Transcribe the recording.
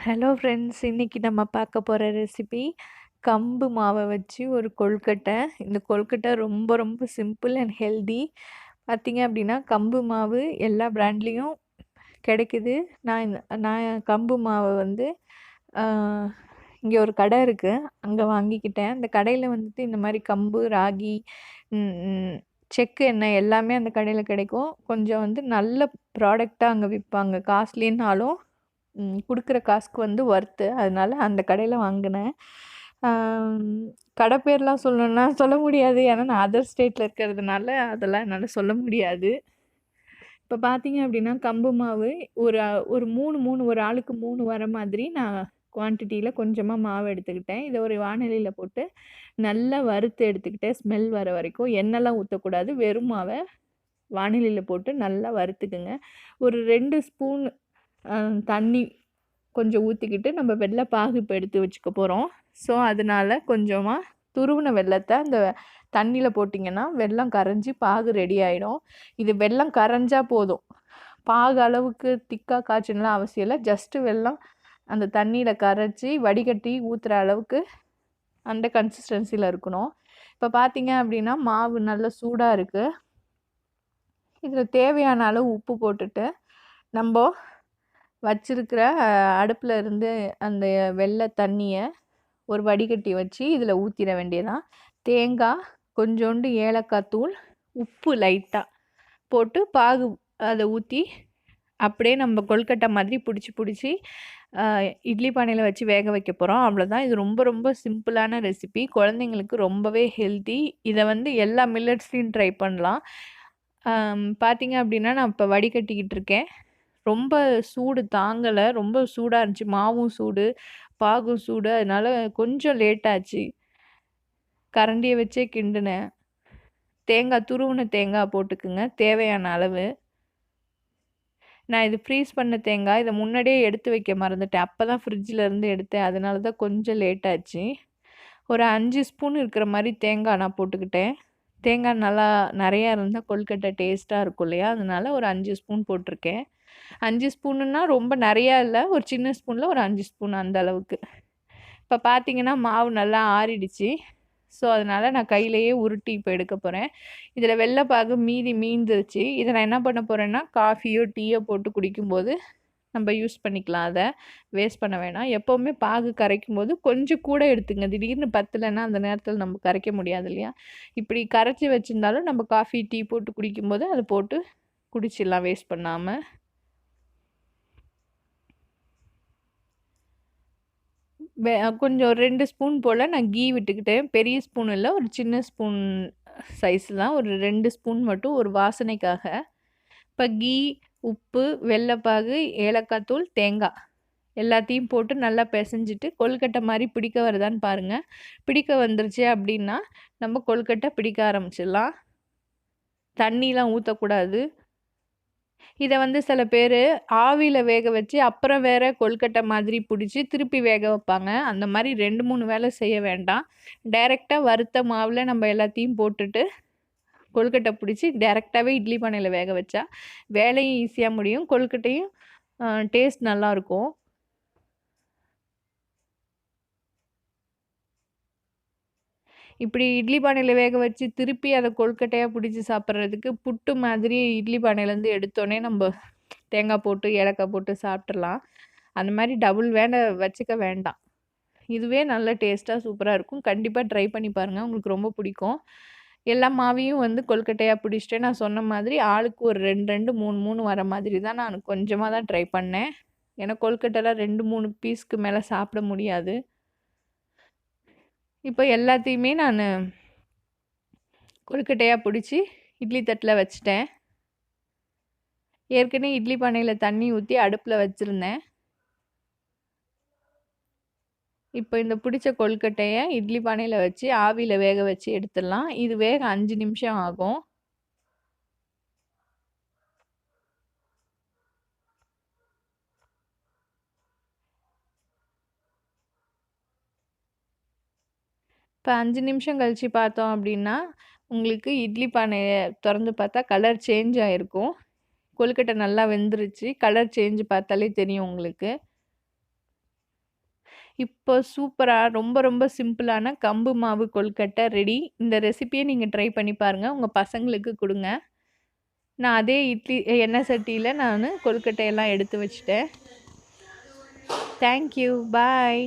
Hello friends, இன்னைக்கு நம்ம பார்க்க போகிற ரெசிபி கம்பு மாவை வச்சு ஒரு கொழுக்கட்டை. இந்த கொழுக்கட்டை ரொம்ப ரொம்ப சிம்பிள் அண்ட் ஹெல்தி. பார்த்தீங்க அப்படின்னா கம்பு மாவு எல்லா பிராண்ட்லேயும் கிடைக்குது. நான் கம்பு மாவை வந்து இங்கே ஒரு கடை இருக்குது, அங்கே வாங்கிக்கிட்டேன். அந்த கடையில் வந்துட்டு இந்த மாதிரி கம்பு, ராகி, செக்கு எண்ணெய் எல்லாமே அந்த கடையில் கிடைக்கும். கொஞ்சம் வந்து நல்ல ப்ராடக்டாக அங்கே விற்பாங்க. காஸ்ட்லின்னாலும் குடுக்குற காசுக்கு வந்து ஒர்த்து. அதனால அந்த கடையில் வாங்கினேன். கடை பேர்லாம் சொல்லணுன்னா சொல்ல முடியாது. ஏன்னா நான் அதர் ஸ்டேட்டில் இருக்கிறதுனால அதெல்லாம் என்னால் சொல்ல முடியாது. இப்போ பார்த்தீங்க அப்படின்னா கம்பு மாவு ஒரு ஒரு 3 ஒரு ஆளுக்கு 3 வர மாதிரி நான் குவான்டிட்டியில் கொஞ்சமாக மாவு எடுத்துக்கிட்டேன். இதை ஒரு வாணலியில் போட்டு நல்லா வறுத்து எடுத்துக்கிட்டேன். ஸ்மெல் வர வரைக்கும். எண்ணெய்லாம் ஊற்றக்கூடாது. வெறும் மாவை வாணலியில் போட்டு நல்லா வறுத்துக்குங்க. ஒரு 2 ஸ்பூன் தண்ணி கொஞ்சம் ஊற்றிக்கிட்டு நம்ம வெள்ளை பாகு இப்போ எடுத்து வச்சுக்க போகிறோம். ஸோ அதனால் கொஞ்சமாக துருவின வெல்லத்தை அந்த தண்ணியில் போட்டிங்கன்னா வெல்லம் கரைஞ்சி பாகு ரெடி ஆகிடும். இது வெல்லம் கரைஞ்சா போதும், பாகு அளவுக்கு திக்காக காய்ச்சணும்லாம் அவசியம் இல்லை. ஜஸ்ட்டு வெல்லம் அந்த தண்ணியில் கரைச்சி வடிகட்டி ஊற்றுற அளவுக்கு அந்த கன்சிஸ்டன்சியில் இருக்கணும். இப்போ பார்த்தீங்க அப்படின்னா மாவு நல்ல சூடாக இருக்குது. இதில் தேவையான அளவு உப்பு போட்டுட்டு நம்ம வச்சிருக்கிற அடுப்பில் இருந்து அந்த வெள்ளை தண்ணியை ஒரு வடிகட்டி வச்சு இதில் ஊற்றிட வேண்டியதான். தேங்காய், கொஞ்சோண்டு ஏலக்காய் தூள், உப்பு லைட்டாக போட்டு பாகு அதை ஊற்றி அப்படியே நம்ம கொழுக்கட்டை மாதிரி பிடிச்சி இட்லி பானையில் வச்சு வேக வைக்க போகிறோம். அவ்வளோதான். இது ரொம்ப ரொம்ப சிம்பிளான ரெசிபி. குழந்தைங்களுக்கு ரொம்பவே ஹெல்த்தி. இதை வந்து எல்லா மில்லட்ஸ்லையும் ட்ரை பண்ணலாம். பார்த்தீங்க அப்படின்னா நான் இப்போ வடிகட்டிக்கிட்டு இருக்கேன். ரொம்ப சூடு தாங்கலை, ரொம்ப சூடாக இருந்துச்சு. மாவும் சூடு, பாகும் சூடு. அதனால் கொஞ்சம் லேட்டாச்சு. கரண்டியை வச்சே கிண்டினேன். துருவின தேங்காய் போட்டுக்குங்க தேவையான அளவு. நான் இது ஃப்ரீஸ் பண்ண தேங்காய். இதை முன்னாடியே எடுத்து வைக்க மறந்துட்டேன். அப்போ தான் ஃப்ரிட்ஜில் இருந்து எடுத்தேன். அதனால தான் கொஞ்சம் லேட்டாச்சு. ஒரு 5 ஸ்பூன் இருக்கிற மாதிரி தேங்காய் நான் போட்டுக்கிட்டேன். தேங்காய் நல்லா நிறையா இருந்தால் கொழுக்கட்டை டேஸ்ட்டாக இருக்கும் இல்லையா? அதனால ஒரு 5 ஸ்பூன் போட்டிருக்கேன். 5 ஸ்பூனுன்னா ரொம்ப நிறையா இல்லை, ஒரு சின்ன ஸ்பூனில் ஒரு 5 ஸ்பூன் அந்த அளவுக்கு. இப்போ பார்த்தீங்கன்னா மாவு நல்லா ஆறிடுச்சு. ஸோ அதனால் நான் கையிலையே உருட்டி இப்போ எடுக்க போகிறேன். இதில் வெள்ளைப்பாகு மீந்துருச்சு. இதை நான் என்ன பண்ண போகிறேன்னா காஃபியோ டீயோ போட்டு குடிக்கும்போது நம்ம யூஸ் பண்ணிக்கலாம். அதை வேஸ்ட் பண்ண வேணாம். எப்போவுமே பாகு கரைக்கும் போது கொஞ்சம் கூட எடுத்துங்க. திடீர்னு பத்தலைன்னா அந்த நேரத்தில் நம்ம கரைக்க முடியாது இல்லையா? இப்படி கரைச்சி வச்சுருந்தாலும் நம்ம காஃபி டீ போட்டு குடிக்கும்போது அதை போட்டு குடிச்சிடலாம் வேஸ்ட் பண்ணாமல். கொஞ்சம் 2 ஸ்பூன் போல் நான் கீ விட்டுக்கிட்டேன். பெரிய ஸ்பூன் இல்லை, ஒரு சின்ன ஸ்பூன் சைஸ் தான். ஒரு 2 ஸ்பூன் மட்டும் ஒரு வாசனைக்காக. இப்போ கீ, உப்பு, வெள்ளைப்பாகு, ஏலக்காய் தூள், தேங்காய் எல்லாத்தையும் போட்டு நல்லா பிசைஞ்சிட்டு கொழுக்கட்டை மாதிரி பிடிக்க வருதான்னு பாருங்கள். பிடிக்க வந்துருச்சு அப்படின்னா நம்ம கொழுக்கட்டை பிடிக்க ஆரம்பிச்சிடலாம். தண்ணிலாம் ஊற்றக்கூடாது. இதை வந்து சில பேர் ஆவியில் வேக வச்சு அப்புறம் வேறு கொழுக்கட்டை மாதிரி பிடிச்சி திருப்பி வேக வைப்பாங்க. அந்த மாதிரி 2-3 வேலை செய்ய வேண்டாம். டைரெக்டாக வறுத்த மாவில் நம்ம எல்லாத்தையும் போட்டுட்டு கொழுக்கட்டை பிடிச்சி டைரெக்டாகவே இட்லி பானையில் வேக வச்சா வேலையும் ஈஸியாக முடியும், கொழுக்கட்டையும் டேஸ்ட் நல்லாயிருக்கும். இப்படி இட்லி பானையில் வேக வச்சு திருப்பி அதை கொழுக்கட்டையாக பிடிச்சி சாப்பிட்றதுக்கு புட்டு மாதிரி இட்லி பானையிலேருந்து எடுத்தோடனே நம்ம தேங்காய் போட்டு ஏலக்காய் போட்டு சாப்பிட்றலாம். அந்த மாதிரி டபுள் வேலை வச்சுக்க வேண்டாம். இதுவே நல்ல டேஸ்ட்டாக சூப்பராக இருக்கும். கண்டிப்பாக ட்ரை பண்ணி பாருங்கள், உங்களுக்கு ரொம்ப பிடிக்கும். எல்லா மாவையும் வந்து கொழுக்கட்டையாக பிடிச்சிட்டு நான் சொன்ன மாதிரி ஆளுக்கு ஒரு 2 3 வர மாதிரி தான் நான் கொஞ்சமாக தான் ட்ரை பண்ணேன். ஏன்னா கொழுக்கட்டைலாம் 2-3 பீஸ்க்கு மேலே சாப்பிட முடியாது. இப்போ எல்லாத்தையுமே நான் கொழுக்கட்டையாக பிடிச்சி இட்லி தட்டில் வச்சுட்டேன். ஏற்கனவே இட்லி பானையில் தண்ணி ஊற்றி அடுப்பில் வச்சுருந்தேன். இப்போ இந்த பிடிச்ச கொழுக்கட்டையை இட்லி பானையில் வச்சு ஆவியில் வேக வச்சு எடுத்துடலாம். இது வேக 5 நிமிஷம் ஆகும். இப்போ 5 நிமிஷம் கழித்து பார்த்தோம் அப்படின்னா உங்களுக்கு இட்லி பானையை திறந்து பார்த்தா கலர் சேஞ்ச் ஆகிருக்கும். கொழுக்கட்டை நல்லா வெந்துருச்சு. கலர் சேஞ்ச் பார்த்தாலே தெரியும் உங்களுக்கு. இப்போ சூப்பரா ரொம்ப ரொம்ப சிம்பிளான கம்பு மாவு கொழுக்கட்டை ரெடி. இந்த ரெசிபியை நீங்க ட்ரை பண்ணி பாருங்க. உங்க பசங்களுக்கு குடுங்க. நான் அதே எண்ணெய் சட்டியில நானு கொழுக்கட்டையெல்லாம் எடுத்து வச்சுட்டேன். Thank you. பாய்.